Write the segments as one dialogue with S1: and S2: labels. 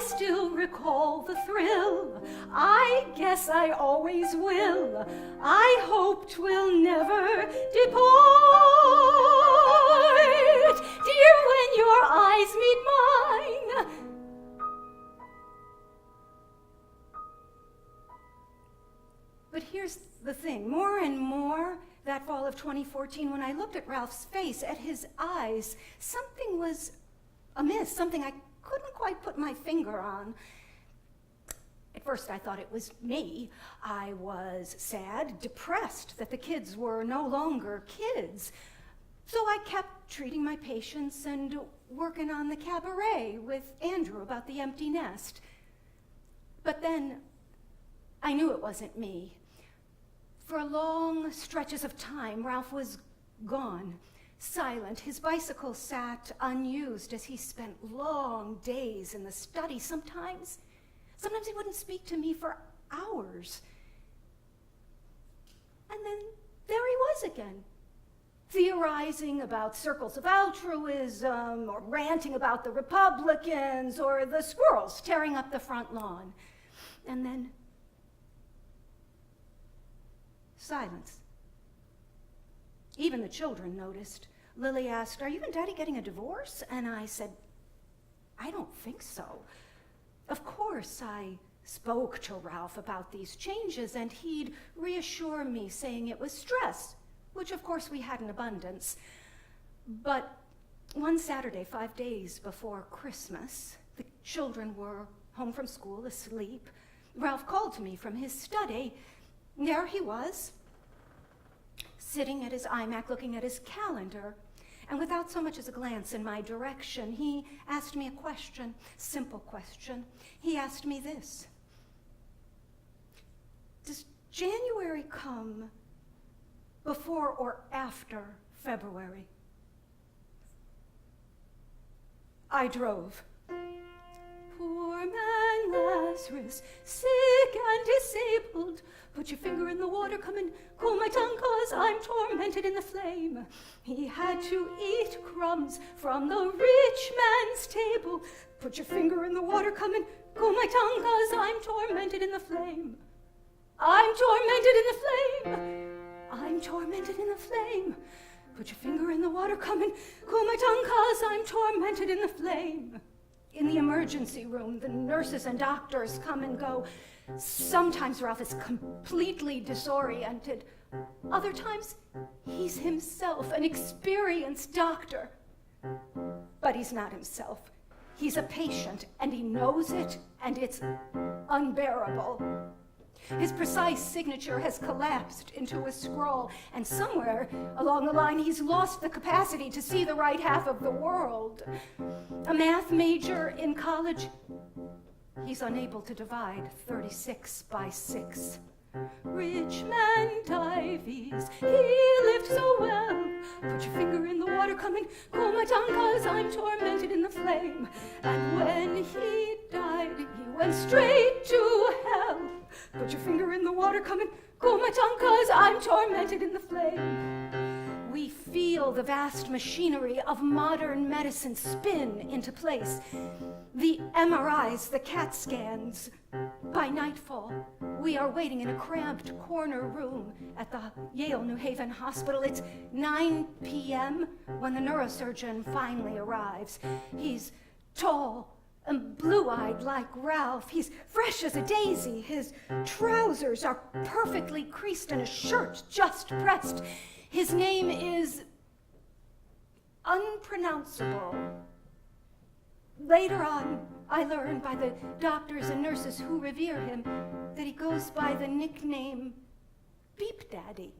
S1: still recall the thrill. I guess I always will. I hope 'twill never depart. Dear, when your eyes meet mine. But here's the thing, more and more that fall of 2014, when I looked at Ralph's face, at his eyes, something was amiss, something I couldn't quite put my finger on. At first I thought it was me. I was sad, depressed that the kids were no longer kids. So I kept treating my patients and working on the cabaret with Andrew about the empty nest. But then I knew it wasn't me. For long stretches of time, Ralph was gone, silent. His bicycle sat unused as he spent long days in the study. Sometimes he wouldn't speak to me for hours. And then there he was again, theorizing about circles of altruism, or ranting about the Republicans, or the squirrels tearing up the front lawn. And then silence. Even the children noticed. Lily asked, "Are you and Daddy getting a divorce?" And I said, "I don't think so." Of course, I spoke to Ralph about these changes, and he'd reassure me, saying it was stress, which of course we had in abundance. But one Saturday, 5 days before Christmas, the children were home from school, asleep. Ralph called to me from his study. There he was, sitting at his iMac, looking at his calendar, and without so much as a glance in my direction, he asked me a question, simple question. He asked me this: does January come before or after February? I drove. Poor man Lazarus, sick and disabled, put your finger in the water, come and cool my tongue, 'cause I'm tormented in the flame. He had to eat crumbs from the rich man's table. Put your finger in the water, come and cool my tongue, 'cause I'm tormented in the flame. I'm tormented in the flame. I'm tormented in the flame. Put your finger in the water, come and cool my tongue, 'cause I'm tormented in the flame. In the emergency room, the nurses and doctors come and go. Sometimes Ralph is completely disoriented. Other times, he's himself, an experienced doctor. But he's not himself. He's a patient, and he knows it, and it's unbearable. His precise signature has collapsed into a scroll, and somewhere along the line he's lost the capacity to see the right half of the world. A math major in college, he's unable to divide 36 by 6. Rich man Dives, he lived so well. Put your finger in the water, come and cool my tongue, 'cause I'm tormented in the flame. And when he died, he went straight to hell. Put your finger in the water, come and cool my tongue, 'cause I'm tormented in the flame. We feel the vast machinery of modern medicine spin into place. The MRIs, the CAT scans. By nightfall, we are waiting in a cramped corner room at the Yale New Haven Hospital. It's 9 p.m. when the neurosurgeon finally arrives. He's tall and blue-eyed like Ralph. He's fresh as a daisy. His trousers are perfectly creased and his shirt just pressed. His name is unpronounceable. Later on, I learned by the doctors and nurses who revere him that he goes by the nickname Beep Daddy.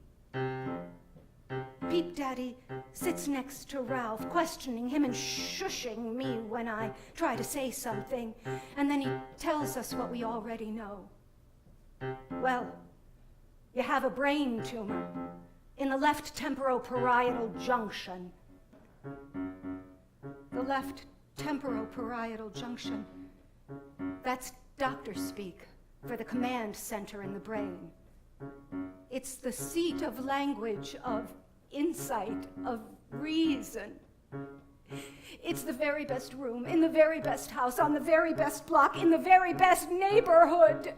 S1: Beep Daddy sits next to Ralph, questioning him and shushing me when I try to say something, and then he tells us what we already know. Well, you have a brain tumor in the left temporoparietal junction. The left temporoparietal junction, that's doctor speak for the command center in the brain. It's the seat of language, of insight, of reason. It's the very best room, in the very best house, on the very best block, in the very best neighborhood,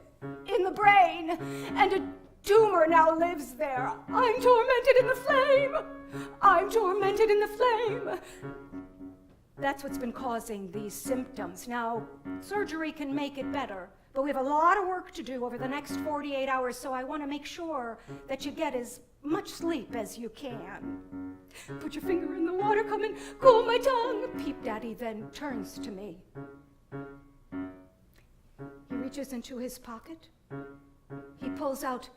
S1: in the brain. And a tumor now lives there. I'm tormented in the flame. I'm tormented in the flame. That's what's been causing these symptoms. Now, surgery can make it better, but we have a lot of work to do over the next 48 hours, so I want to make sure that you get as much sleep as you can. Put your finger in the water, come and cool my tongue. Peep Daddy then turns to me. He reaches into his pocket. He pulls out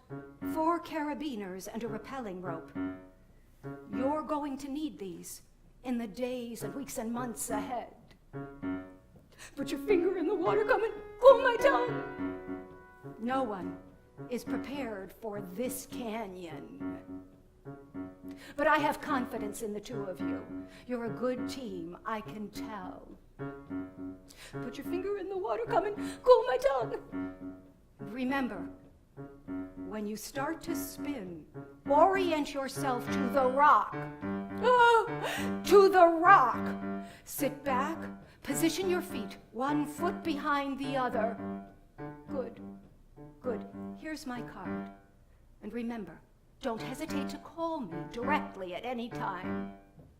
S1: 4 carabiners and a rappelling rope. You're going to need these in the days and weeks and months ahead. Put your finger in the water, come and cool my tongue. No one is prepared for this canyon. But I have confidence in the two of you. You're a good team, I can tell. Put your finger in the water, come and cool my tongue. Remember, when you start to spin, orient yourself to the rock. Oh, to the rock. Sit back, position your feet, 1 foot behind the other. Good, good. Here's my card. And remember, don't hesitate to call me directly at any time.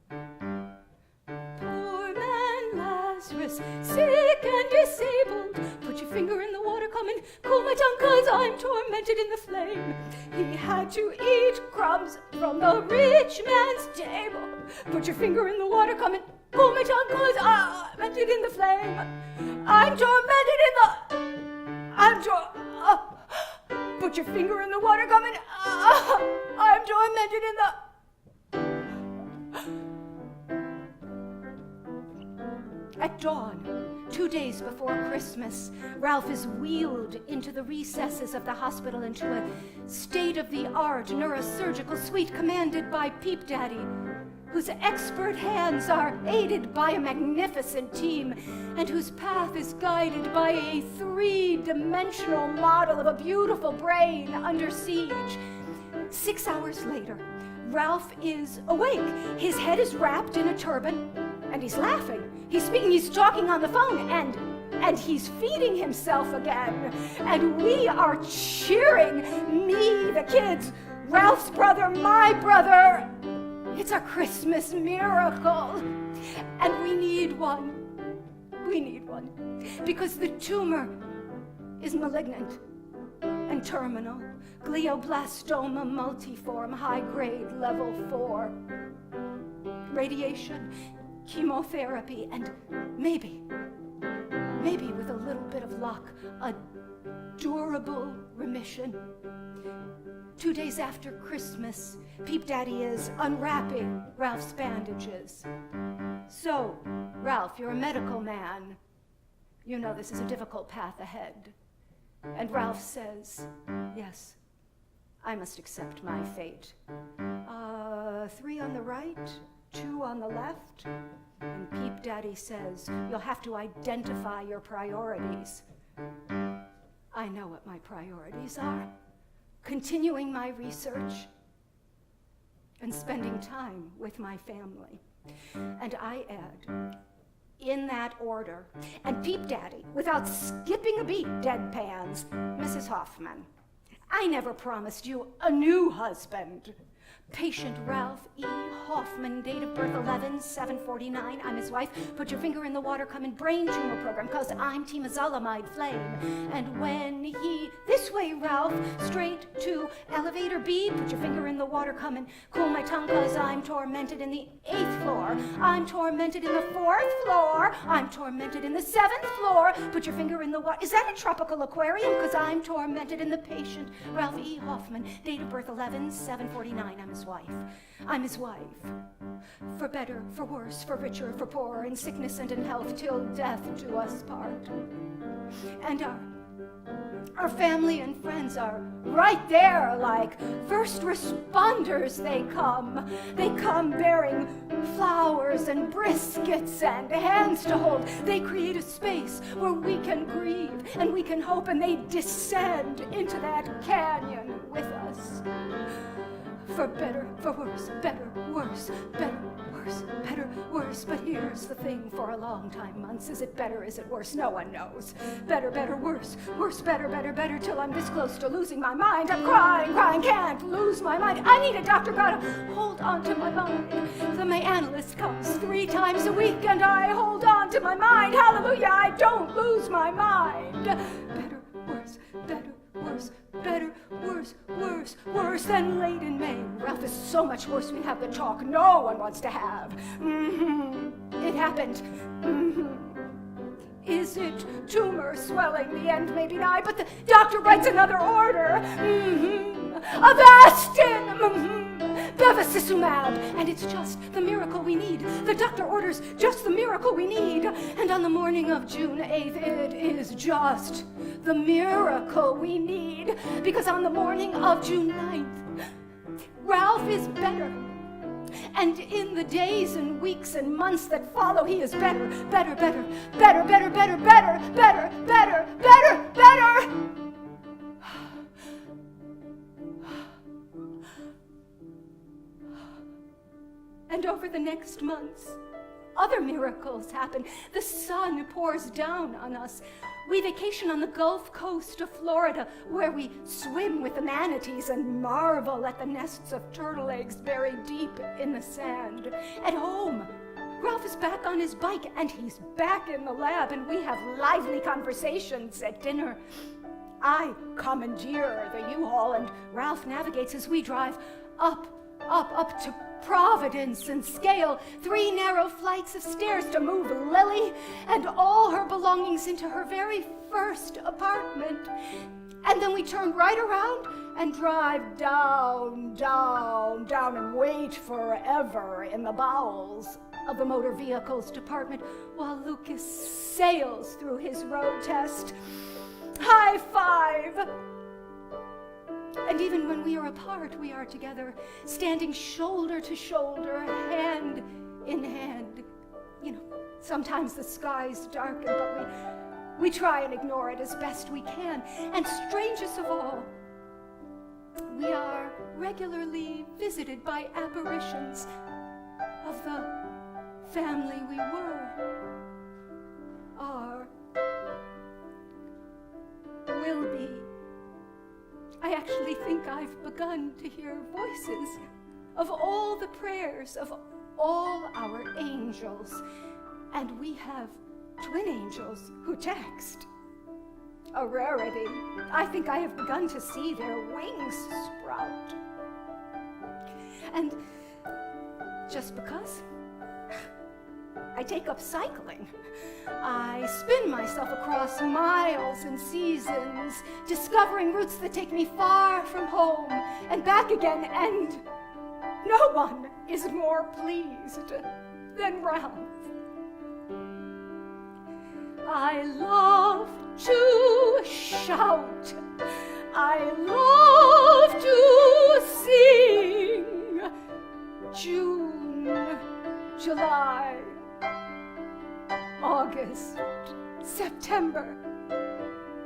S1: Poor man Lazarus, sick and disabled. Put your finger in the water, come and cool my tongue, 'cause I'm tormented in the flame. He had to eat crumbs from the rich man's table. Put your finger in the water, come and cool my tongue, 'cause I'm tormented in the flame. I'm tormented in the... Put your finger in the water, come and... I'm tormented in the... At dawn, 2 days before Christmas, Ralph is wheeled into the recesses of the hospital into a state-of-the-art neurosurgical suite commanded by Peep Daddy, whose expert hands are aided by a magnificent team, and whose path is guided by a 3-dimensional model of a beautiful brain under siege. 6 hours later, Ralph is awake. His head is wrapped in a turban, and he's laughing. He's speaking, he's talking on the phone, and he's feeding himself again. And we are cheering, me, the kids, Ralph's brother, my brother. It's a Christmas miracle. And we need one. We need one. Because the tumor is malignant and terminal. Glioblastoma multiform, high-grade, level 4. Radiation, chemotherapy, and maybe with a little bit of luck, a durable remission. 2 days after Christmas, Peep Daddy is unwrapping Ralph's bandages. So, Ralph, you're a medical man. You know this is a difficult path ahead. And Ralph says, yes, I must accept my fate. 3 on the right, 2 on the left. And Peep Daddy says, you'll have to identify your priorities. I know what my priorities are. Continuing my research and spending time with my family. And I add, in that order, and Peep Daddy, without skipping a beat, deadpans, Mrs. Hoffman, I never promised you a new husband. Patient Ralph E. Hoffman, date of birth 11/7/49. I'm his wife. Put your finger in the water, come in brain tumor program, 'cause I'm temozolomide flame. And when he, this way, Ralph, straight to elevator B. Put your finger in the water, come and cool my tongue, 'cause I'm tormented in the 8th floor. I'm tormented in the 4th floor. I'm tormented in the 7th floor. Put your finger in the water. Is that a tropical aquarium? 'Cause I'm tormented in the patient Ralph E. Hoffman, date of birth 11/7/49. I'm his wife. I'm his wife. For better, for worse, for richer, for poorer, in sickness and in health, till death do us part. And our family and friends are right there, like first responders. They come bearing flowers and briskets and hands to hold. They create a space where we can grieve and we can hope, and they descend into that canyon with us. For better, for worse, better, worse, better, worse. worse, better, worse. But here's the thing, for a long time, months, is it better, is it worse? No one knows. Better, better, worse, worse, better, better, better, till I'm this close to losing my mind. I'm crying, crying, can't lose my mind. I need a doctor, gotta hold on to my mind. Then my analyst comes 3 times a week, and I hold on to my mind. Hallelujah, I don't lose my mind. Better, worse, better, worse, better, worse, worse, worse. Then late in May, Ralph is so much worse, we have the talk no one wants to have. It happened. Is it tumor swelling? The end may be nigh, but the doctor writes another order. Avastin! Bevacizumab, and it's just the miracle we need. The doctor orders just the miracle we need. And on the morning of June 8th, it is just the miracle we need. Because on the morning of June 9th, Ralph is better. And in the days and weeks and months that follow, he is better, better, better, better, better, better, better, better, better, better, better. And over the next months, other miracles happen. The sun pours down on us. We vacation on the Gulf Coast of Florida, where we swim with the manatees and marvel at the nests of turtle eggs buried deep in the sand. At home, Ralph is back on his bike, and he's back in the lab, and we have lively conversations at dinner. I commandeer the U-Haul, and Ralph navigates as we drive up to Providence and scale 3 narrow flights of stairs to move Lily and all her belongings into her very first apartment. And then we turn right around and drive down, down, down, and wait forever in the bowels of the motor vehicles department while Lucas sails through his road test. High five! And even when we are apart, we are together, standing shoulder to shoulder, hand in hand. You know, sometimes the skies darken, but we try and ignore it as best we can. And strangest of all, we are regularly visited by apparitions of the family we were, are, will be. I actually think I've begun to hear voices of all the prayers of all our angels. And we have twin angels who text. A rarity. I think I have begun to see their wings sprout. And just because I take up cycling, I spin myself across miles and seasons, discovering routes that take me far from home and back again, and no one is more pleased than Ralph. I love to shout. I love to sing. June, July, August, September.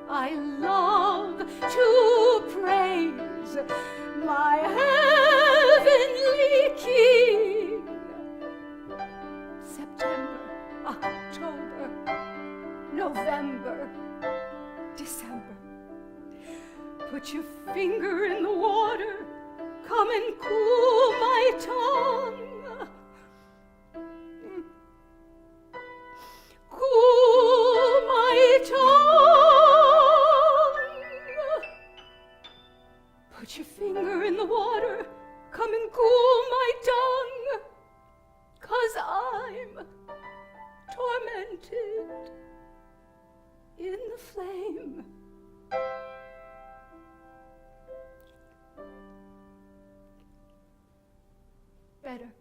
S1: I love to praise my heavenly King. September, October, November, December. Put your finger in the water, come and cool my tongue. Cool my tongue. Put your finger in the water, come and cool my tongue, 'cause I'm tormented in the flame. Better.